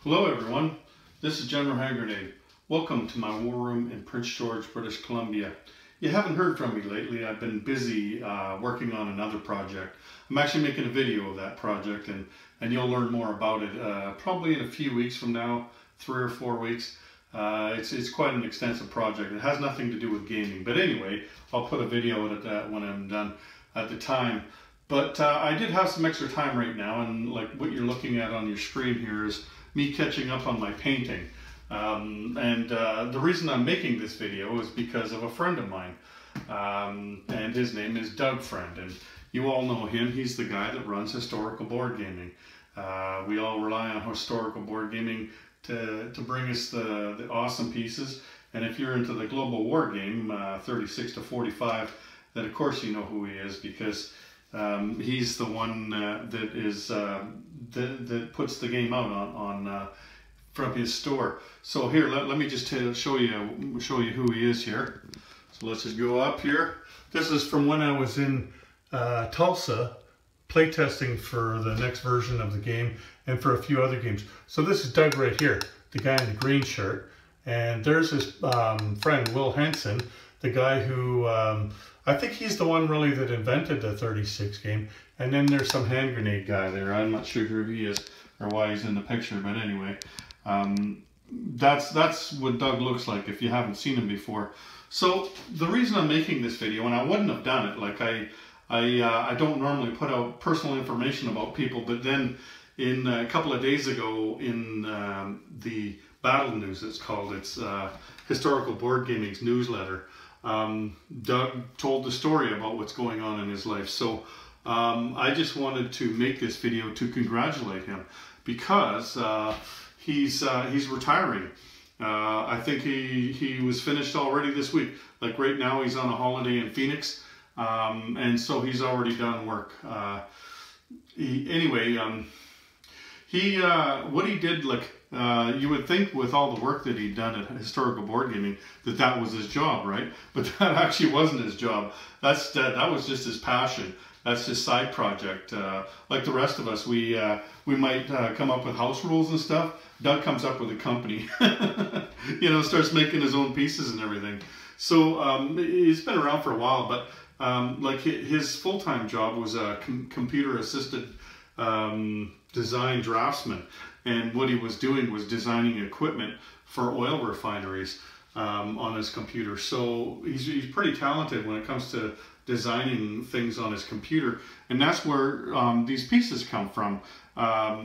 Hello everyone, this is General Hand Grenade. Welcome to my war room in Prince George, British Columbia. You haven't heard from me lately. I've been busy working on another project. I'm actually making a video of that project and you'll learn more about it probably in a few weeks from now, 3 or 4 weeks. It's quite an extensive project. It has nothing to do with gaming, but anyway, I'll put a video of that when I'm done at the time. But I did have some extra time right now, and like what you're looking at on your screen here is me catching up on my painting. The reason I'm making this video is because of a friend of mine, and his name is Doug Friend, and you all know him. He's the guy that runs Historical Board Gaming. We all rely on Historical Board Gaming to bring us the awesome pieces, and if you're into the global war game 36 to 45, then of course you know who he is, because he's the one that puts the game out on from his store. So here, let me just show you who he is here. So let's just go up here. This is from when I was in Tulsa playtesting for the next version of the game and for a few other games. So this is Doug right here, the guy in the green shirt, and there's his friend Will Henson, the guy who I think he's the one really that invented the 36 game. And then there's some hand grenade guy there. I'm not sure who he is or why he's in the picture, but anyway, that's what Doug looks like if you haven't seen him before. So the reason I'm making this video, and I wouldn't have done it, like I don't normally put out personal information about people, but then in a couple of days ago in the Battle News, it's Historical Board Gaming's newsletter, Doug told the story about what's going on in his life. So I just wanted to make this video to congratulate him, because he's retiring. I think he was finished already this week. Like right now he's on a holiday in Phoenix, and so he's already done work. What he did, like you would think with all the work that he'd done at Historical Board Gaming that was his job, right? But that actually wasn't his job. That was just his passion. That's his side project. Like the rest of us, we might come up with house rules and stuff. Doug comes up with a company, you know, starts making his own pieces and everything. So he's been around for a while, but like his full-time job was a computer-assisted design draftsman, and what he was doing was designing equipment for oil refineries on his computer. So he's pretty talented when it comes to designing things on his computer, and that's where these pieces come from,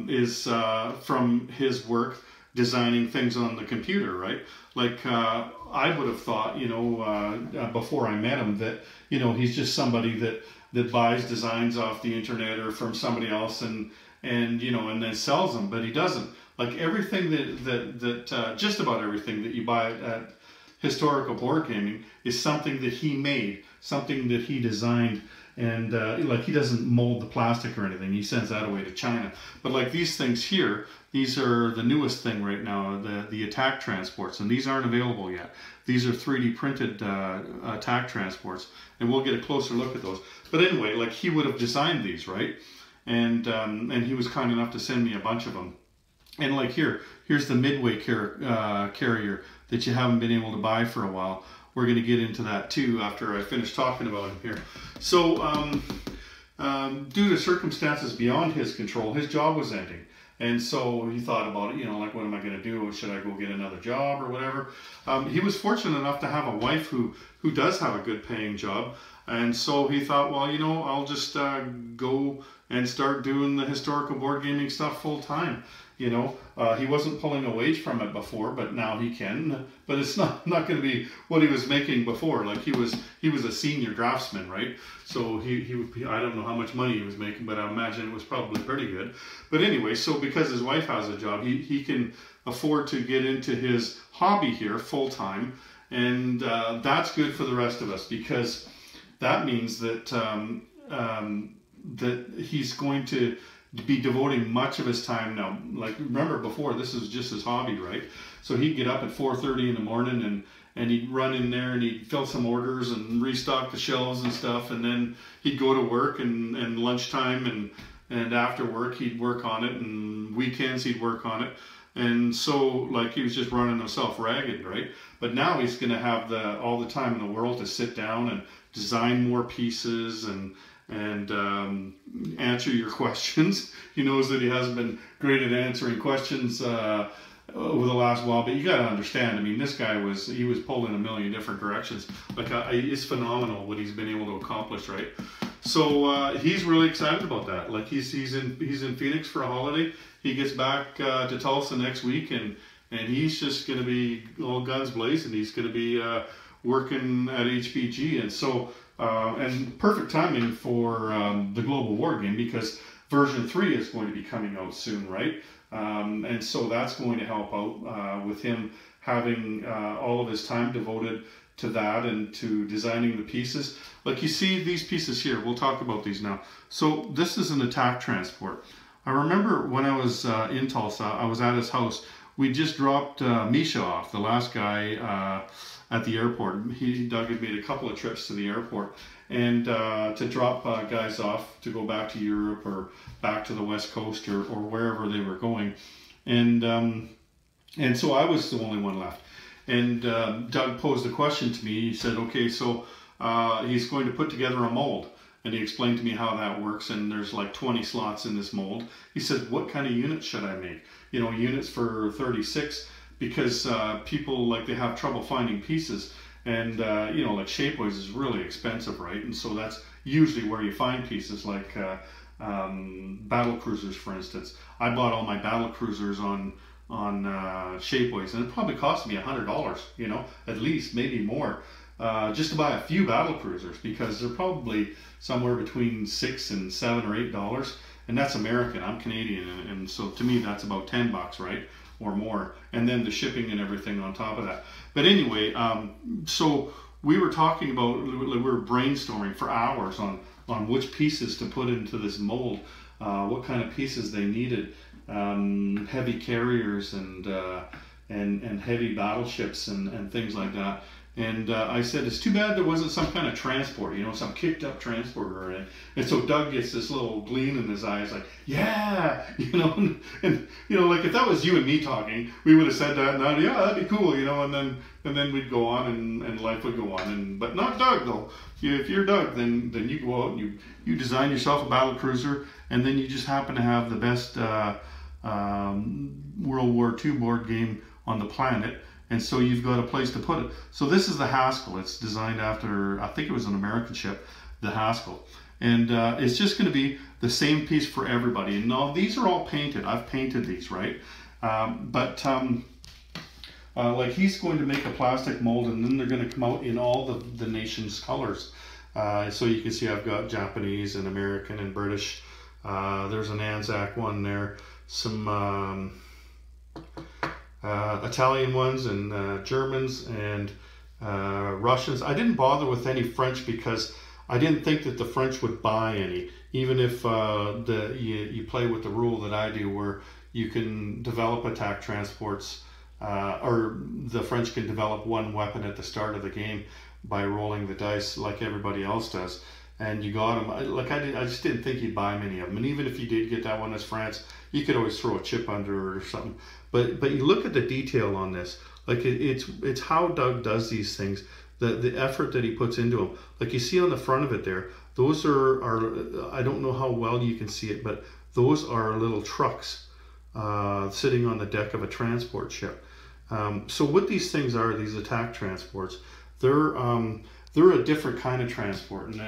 is from his work designing things on the computer, right? Like I would have thought, you know, before I met him, that, you know, he's just somebody that buys designs off the internet or from somebody else and you know, and then sells them, but he doesn't. Like everything that just about everything that you buy at Historical Board Gaming is something that he made, something that he designed, and like he doesn't mold the plastic or anything. He sends that away to China. But like these things here, these are the newest thing right now, the attack transports, and these aren't available yet. These are 3D printed attack transports, and we'll get a closer look at those. But anyway, like he would have designed these, right? And he was kind enough to send me a bunch of them. And like here's the Midway carrier that you haven't been able to buy for a while. We're going to get into that too after I finish talking about him here. So due to circumstances beyond his control, his job was ending. And so he thought about it, you know, like, what am I going to do? Should I go get another job or whatever? He was fortunate enough to have a wife who does have a good paying job. And so he thought, well, you know, I'll just go and start doing the Historical Board Gaming stuff full time. You know, he wasn't pulling a wage from it before, but now he can. But it's not going to be what he was making before. Like he was a senior draftsman, right? So I don't know how much money he was making, but I imagine it was probably pretty good. But anyway, so because his wife has a job, he can afford to get into his hobby here full time, and that's good for the rest of us, because that means that that he's going to be devoting much of his time now. Like, remember before, this is just his hobby, right? So he'd get up at 4:30 in the morning and he'd run in there and he'd fill some orders and restock the shelves and stuff, and then he'd go to work and lunchtime and after work he'd work on it, and weekends he'd work on it. And so, like, he was just running himself ragged, right? But now he's going to have all the time in the world to sit down and design more pieces and answer your questions. He knows that he hasn't been great at answering questions over the last while, but you got to understand. I mean, this guy was pulling a million different directions. Like, it's phenomenal what he's been able to accomplish, right? So he's really excited about that. Like, he's in Phoenix for a holiday. He gets back to Tulsa next week, and he's just going to be all guns blazing. He's going to be working at HPG, and so and perfect timing for the global war game, because version 3 is going to be coming out soon, right? And so that's going to help out with him having all of his time devoted to that and to designing the pieces. Like, you see these pieces here, we'll talk about these now. So this is an attack transport. I remember when I was in Tulsa, I was at his house. We just dropped Misha off, the last guy, at the airport. Doug had made a couple of trips to the airport, and to drop guys off to go back to Europe or back to the West Coast or wherever they were going. And so I was the only one left. And Doug posed a question to me. He said, okay, so he's going to put together a mold. And he explained to me how that works, and there's like 20 slots in this mold. He said, what kind of units should I make? You know, units for 36, because people, like, they have trouble finding pieces. And, you know, like, Shapeways is really expensive, right? And so that's usually where you find pieces, like battle cruisers, for instance. I bought all my battle cruisers on Shapeways, and it probably cost me $100, you know, at least, maybe more. Just to buy a few battle cruisers, because they're probably somewhere between $6 and $7 or $8, and that's American. I'm Canadian, and so to me that's about $10, right, or more, and then the shipping and everything on top of that. But anyway, so we were talking about, we were brainstorming for hours on which pieces to put into this mold, what kind of pieces they needed, heavy carriers and heavy battleships and things like that. And I said, it's too bad there wasn't some kind of transport, you know, some kicked up transporter. And so Doug gets this little gleam in his eyes, like, yeah, you know, and you know, like, if that was you and me talking, we would have said that, and yeah, that'd be cool, you know, and then we'd go on and life would go on. But not Doug, though. If you're Doug, then you go out and you design yourself a battle cruiser, and then you just happen to have the best World War II board game on the planet. And so you've got a place to put it. So this is the Haskell. It's designed after, I think it was an American ship, the Haskell. And it's just going to be the same piece for everybody. And now these are all painted. I've painted these, right? Like, he's going to make a plastic mold, and then they're going to come out in all the nation's colors. So you can see I've got Japanese and American and British. There's an Anzac one there. Some Italian ones and Germans and Russians. I didn't bother with any French because I didn't think that the French would buy any, even if you play with the rule that I do, where you can develop attack transports, or the French can develop one weapon at the start of the game by rolling the dice like everybody else does, and you got them. I just didn't think you'd buy many of them, and even if you did get that one as France, you could always throw a chip under it or something. But you look at the detail on this, like, it's how Doug does these things, the effort that he puts into them. Like, you see on the front of it there, those are I don't know how well you can see it, but those are little trucks sitting on the deck of a transport ship. So what these things are, these attack transports, they're a different kind of transport, and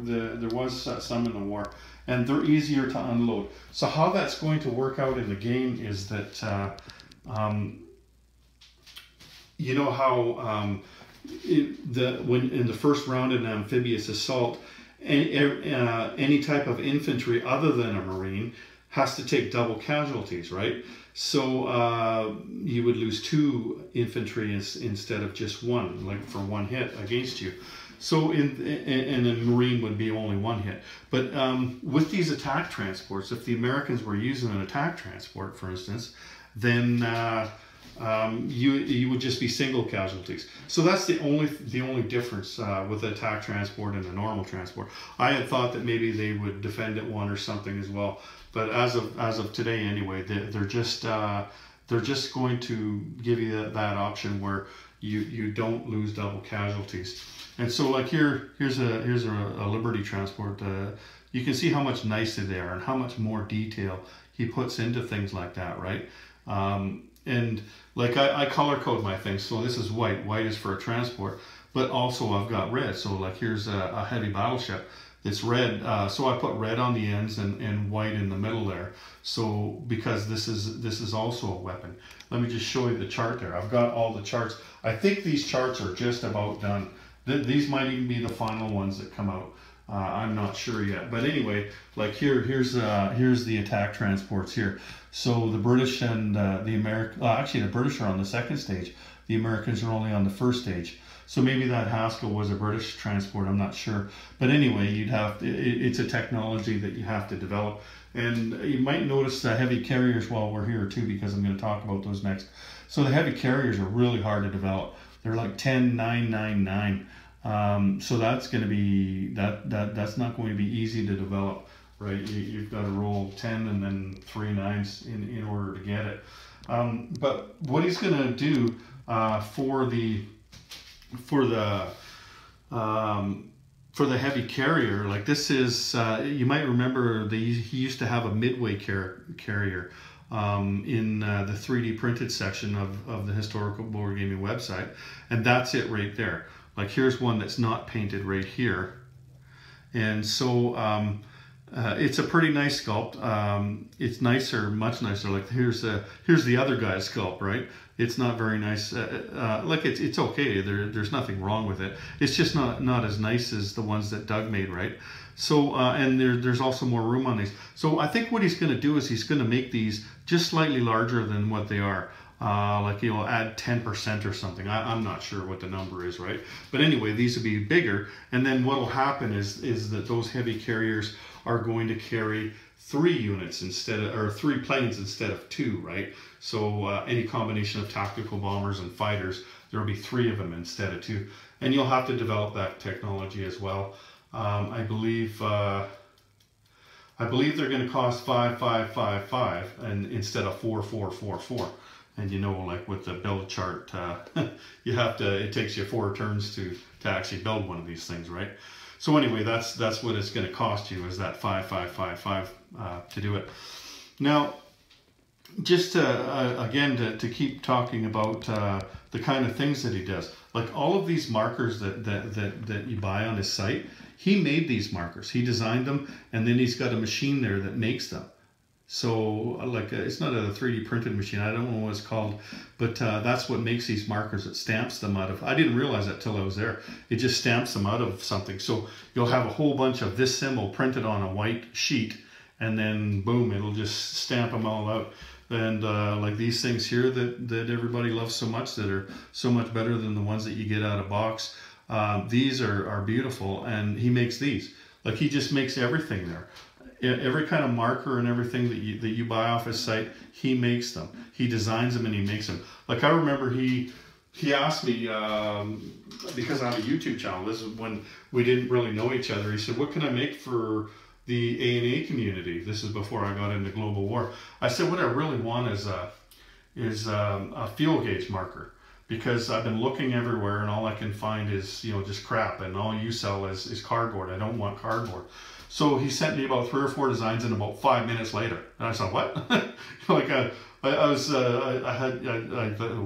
there was some in the war, and they're easier to unload. So how that's going to work out in the game is that you know how when in the first round in amphibious assault, any type of infantry other than a Marine has to take double casualties, right? So you would lose 2 infantry instead of just 1, like for 1 hit against you. So and a Marine would be only 1 hit. But with these attack transports, if the Americans were using an attack transport, for instance, then you would just be single casualties. So that's the only difference with the attack transport and the normal transport. I had thought that maybe they would defend at one or something as well, but as of today anyway, they're just going to give you that option where you don't lose double casualties. And so like here's a Liberty transport. You can see how much nicer they are and how much more detail he puts into things like that, right? And like I color code my things. So this is white. White is for a transport, but also I've got red. So like here's a heavy battleship that's red. So I put red on the ends and white in the middle there. So because this is also a weapon. Let me just show you the chart there. I've got all the charts. I think these charts are just about done. These might even be the final ones that come out. I'm not sure yet, but anyway, like here's the attack transports here. So the British and the American, actually the British are on the second stage. The Americans are only on the first stage. So maybe that Haskell was a British transport. I'm not sure, but anyway, it's a technology that you have to develop. And you might notice the heavy carriers while we're here too, because I'm going to talk about those next. So the heavy carriers are really hard to develop. They're like 10,999. So that's going to be that's not going to be easy to develop, right? You've got to roll 10 and then 3 9s in order to get it. But what he's going to do for the heavy carrier, like this is you might remember he used to have a Midway carrier in the 3D printed section of the Historical Board Gaming website, and that's it right there. Like here's one that's not painted right here, and so it's a pretty nice sculpt. It's nicer, much nicer. Like here's the other guy's sculpt, right? It's not very nice. Like it's okay. There's nothing wrong with it. It's just not as nice as the ones that Doug made, right? So and there's also more room on these. So I think what he's going to do is he's going to make these just slightly larger than what they are. Like add 10% or something. I'm not sure what the number is, right? But anyway, these will be bigger, and then what will happen is that those heavy carriers are going to carry 3 units or 3 planes instead of 2, right? So any combination of tactical bombers and fighters, there will be 3 of them instead of 2, and you'll have to develop that technology as well. I believe they're going to cost 5,555 and instead of 4,444. And like with the build chart, it takes you 4 turns to actually build one of these things, right? So anyway, that's what it's going to cost you, is that 5,555 to do it. Now, just again to keep talking about the kind of things that he does, like all of these markers that you buy on his site, he made these markers. He designed them, and then he's got a machine there that makes them. So like it's not a 3D printed machine, I don't know what it's called, but that's what makes these markers. It stamps them out of, I didn't realize that till I was there, it just stamps them out of something. So you'll have a whole bunch of this symbol printed on a white sheet, and then boom, it'll just stamp them all out. And like these things here that everybody loves so much, that are so much better than the ones that you get out of box, these are beautiful, and he makes these. Like he just makes everything there. Every kind of marker and everything that you buy off his site, he makes them. He designs them and he makes them. Like I remember he asked me, because I have a YouTube channel, this is when we didn't really know each other, he said, what can I make for the A&A community? This is before I got into global war. I said, what I really want is a fuel gauge marker, because I've been looking everywhere and all I can find is just crap, and all you sell is cardboard. I don't want cardboard. So he sent me about 3 or 4 designs, and about 5 minutes later, and I said, what? Like I thought,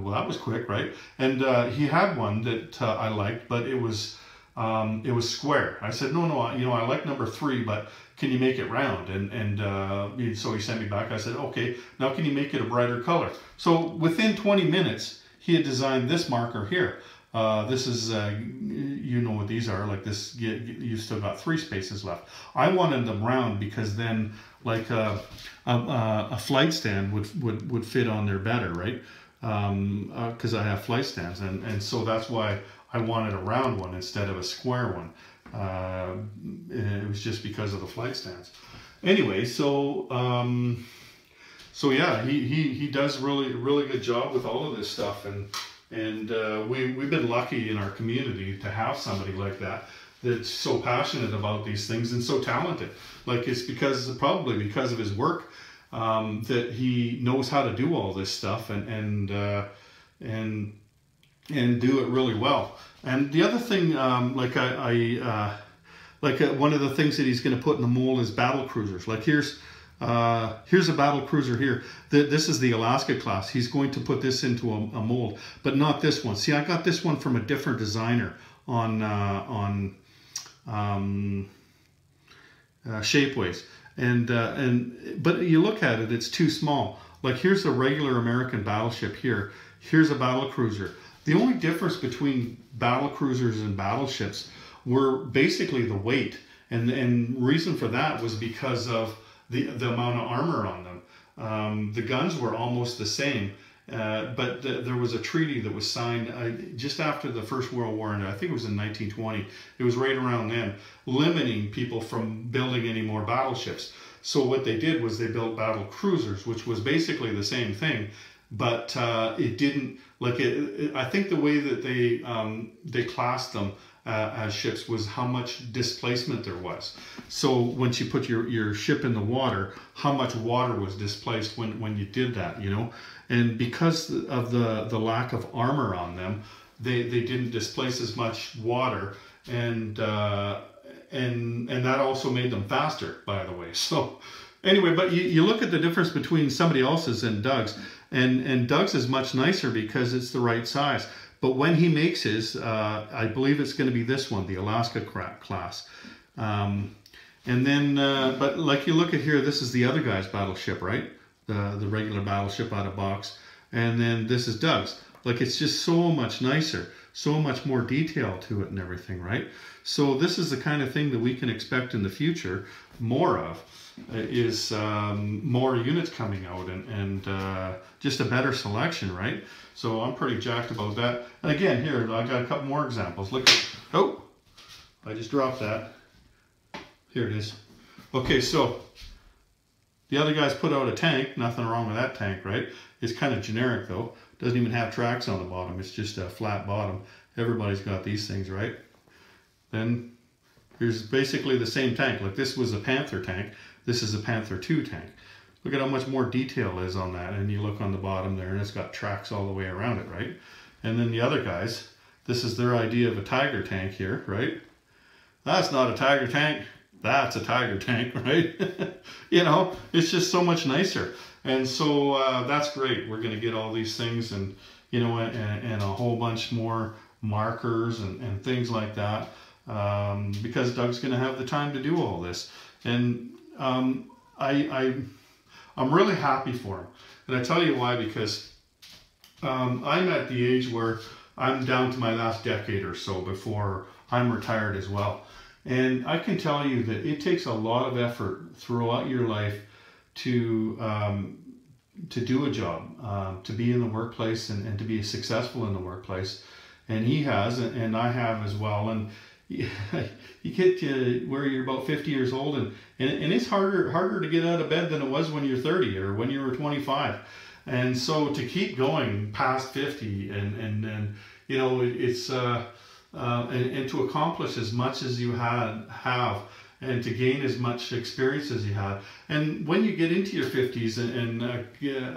well, that was quick, right? And he had one that I liked, but it was square. I said, no, I like number 3, but can you make it round? And so he sent me back. I said, okay, now can you make it a brighter color? So within 20 minutes, he had designed this marker here. This is, you know what these are, like this, you've still got 3 spaces left. I wanted them round because then like a flight stand would fit on there better, right? Because I have flight stands, and so that's why I wanted a round one instead of a square one. It was just because of the flight stands. Anyway, so So yeah, he does really good job with all of this stuff, and we've been lucky in our community to have somebody like that that's so passionate about these things and so talented. Like, it's probably because of his work that he knows how to do all this stuff and do it really well. And the other thing, one of the things that he's going to put in the mold is battle cruisers. Like, here's a battle cruiser here. This is the Alaska class. He's going to put this into a mold, but not this one. See, I got this one from a different designer on Shapeways, but you look at it, it's too small. Like, here's a regular American battleship here. Here's a battle cruiser. The only difference between battle cruisers and battleships were basically the weight, and reason for that was because of the amount of armor on them. The guns were almost the same, but there was a treaty that was signed just after the First World War, and I think it was in 1920. It was right around then, limiting people from building any more battleships. So what they did was they built battle cruisers, which was basically the same thing, but it didn't, like, I think the way that they classed them as ships was how much displacement there was. So once you put your ship in the water, how much water was displaced when you did that, you know? And because of the lack of armor on them, they didn't displace as much water, and that also made them faster, by the way. So anyway, but you look at the difference between somebody else's and Doug's, and Doug's is much nicer because it's the right size. But when he makes his, I believe it's going to be this one, the Alaska class. And then, but like, you look at here, this is the other guy's battleship, right? The regular battleship out of box. And then this is Doug's. Like, it's just so much nicer, so much more detail to it and everything, right? So this is the kind of thing that we can expect in the future more of, is more units coming out and just a better selection, right? So I'm pretty jacked about that. And again, here, I got a couple more examples. Look at, oh, I just dropped that. Here it is. Okay, so the other guys put out a tank. Nothing wrong with that tank, right? It's kind of generic, though. Doesn't even have tracks on the bottom. It's just a flat bottom. Everybody's got these things, right? Then here's basically the same tank. Like, this was a Panther tank. This is a Panther II tank. Look at how much more detail is on that. And you look on the bottom there, and it's got tracks all the way around it, right? And then the other guys, this is their idea of a Tiger tank here, right? That's not a Tiger tank. That's a Tiger tank, right? You know, it's just so much nicer. And so that's great. We're going to get all these things, and, you know, and a whole bunch more markers and things like that, because Doug's going to have the time to do all this. And I'm really happy for him. And I tell you why, because I'm at the age where I'm down to my last decade or so before I'm retired as well. And I can tell you that it takes a lot of effort throughout your life to do a job, to be in the workplace and to be successful in the workplace. And he has, and I have as well. And you get to where you're about 50 years old, and it's harder to get out of bed than it was when you're 30 or when you were 25. And so to keep going past 50 and you know, it's and to accomplish as much as you have and to gain as much experience as you have. And when you get into your 50s and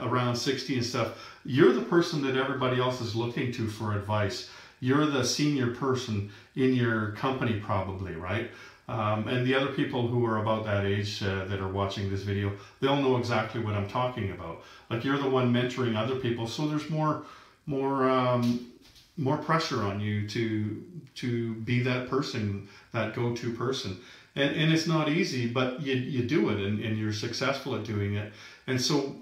around 60 and stuff, you're the person that everybody else is looking to for advice. You're the senior person in your company, probably, right? And the other people who are about that age that are watching this video, they'll know exactly what I'm talking about. Like, you're the one mentoring other people, so there's more pressure on you to be that person, that go-to person. And it's not easy, but you do it, and you're successful at doing it. And so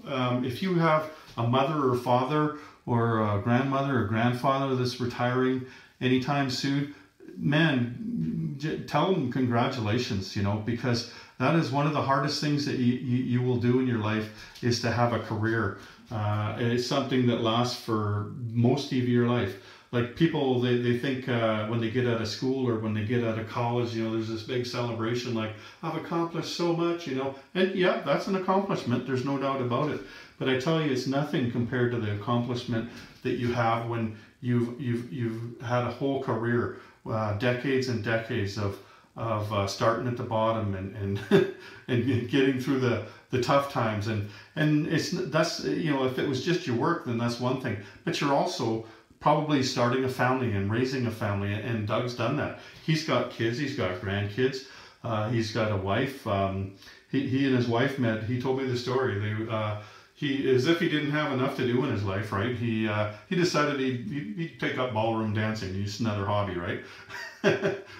if you have a mother or father or a grandmother or grandfather that's retiring anytime soon, man, tell them congratulations, you know, because that is one of the hardest things that you will do in your life, is to have a career. It's something that lasts for most of your life. Like, people, they think when they get out of school or when they get out of college, you know, there's this big celebration, like, I've accomplished so much, you know. And yeah, that's an accomplishment. There's no doubt about it. But I tell you, it's nothing compared to the accomplishment that you have when you've had a whole career, decades and decades of starting at the bottom and and getting through the tough times, and that's, you know, if it was just your work, then that's one thing, but you're also probably starting a family and raising a family, and Doug's done that. He's got kids, he's got grandkids, he's got a wife. He and his wife met. He told me the story. He, as if he didn't have enough to do in his life, right? He decided he'd pick up ballroom dancing. It's another hobby, right?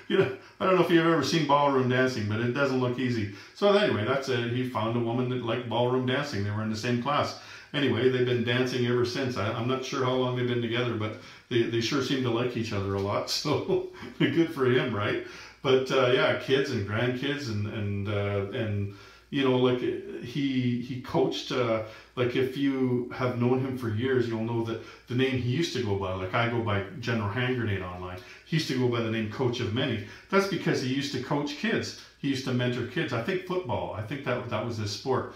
You know, I don't know if you've ever seen ballroom dancing, but it doesn't look easy. So anyway, that's it. He found a woman that liked ballroom dancing. They were in the same class. Anyway, they've been dancing ever since. I'm not sure how long they've been together, but they sure seem to like each other a lot. So good for him, right? But yeah, kids and grandkids and you know, like he coached, like if you have known him for years, you'll know that the name he used to go by, like I go by General Hand Grenade online, he used to go by the name Coach of Many. That's because he used to coach kids. He used to mentor kids. I think football, I think that was his sport.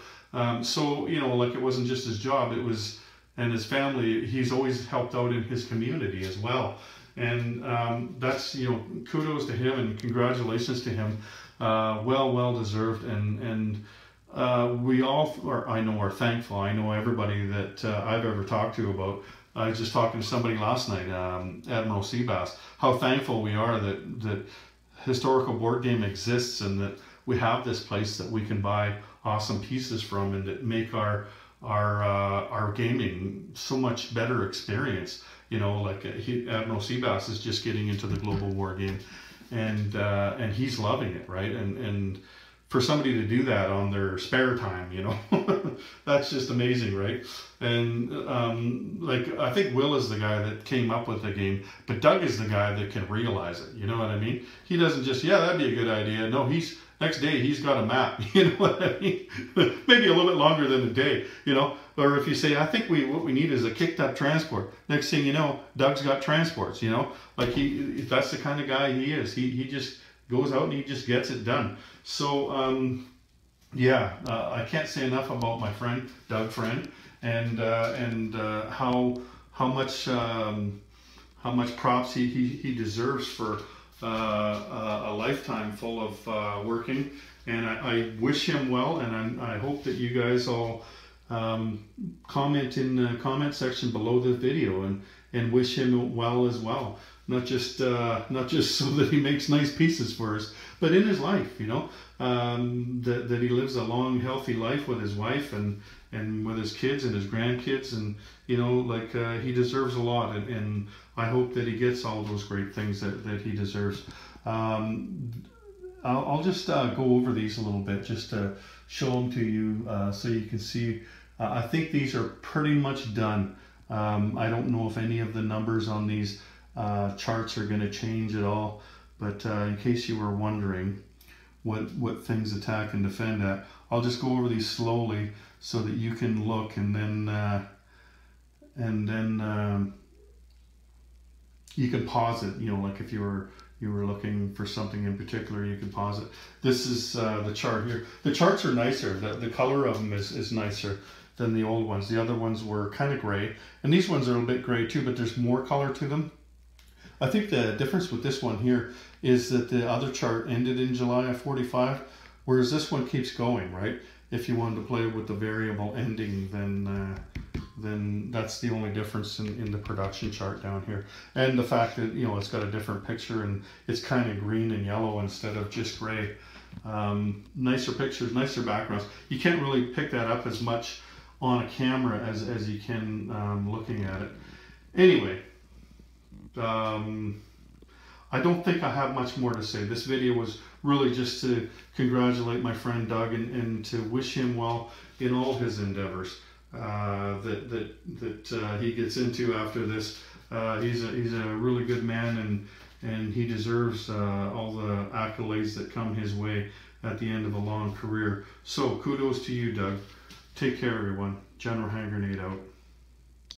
So, you know, like it wasn't just his job, it was, and his family, he's always helped out in his community as well. And that's, you know, kudos to him and congratulations to him. Well deserved, and we all are thankful. I know everybody that I've ever talked to about. I was just talking to somebody last night, Admiral Seabass, how thankful we are that Historical Board Game exists and that we have this place that we can buy awesome pieces from and that make our gaming so much better experience. You know, like Admiral Seabass is just getting into the global war game, and he's loving it, right? And for somebody to do that on their spare time, you know, that's just amazing, right? And like I think Will is the guy that came up with the game, but Doug is the guy that can realize it. You know what I mean? He doesn't just, yeah, that'd be a good idea. No, next day he's got a map. You know what I mean? Maybe a little bit longer than a day, you know. Or if you say, I think what we need is a kicked up transport. Next thing you know, Doug's got transports, you know. Like that's the kind of guy he is. He just goes out and he just gets it done. So yeah, I can't say enough about my friend, Doug Friend, and how much props he deserves for a lifetime full of working. And I wish him well, and I hope that you guys all comment in the comment section below the video and wish him well as well. Not just so that he makes nice pieces for us, but in his life, you know, that he lives a long, healthy life with his wife and with his kids and his grandkids, and you know, like he deserves a lot, and I hope that he gets all those great things that he deserves. I'll just go over these a little bit just to show them to you so you can see. I think these are pretty much done. I don't know if any of the numbers on these charts are going to change at all, but in case you were wondering what things attack and defend at, I'll just go over these slowly so that you can look, and then you can pause it. You know, like if you were looking for something in particular, you can pause it. This is the chart here. The charts are nicer. The color of them is nicer than the old ones. The other ones were kind of gray, and these ones are a bit gray too, but there's more color to them. I think the difference with this one here is that the other chart ended in July of 45, whereas this one keeps going, right? If you wanted to play with the variable ending, then that's the only difference in the production chart down here. And the fact that, you know, it's got a different picture and it's kind of green and yellow instead of just gray. Nicer pictures, nicer backgrounds. You can't really pick that up as much on a camera as you can looking at it. Anyway, I don't think I have much more to say. This video was really just to congratulate my friend Doug and to wish him well in all his endeavors that he gets into after this. He's a really good man, and he deserves all the accolades that come his way at the end of a long career. So kudos to you, Doug. Take care, everyone. General Hand Grenade out.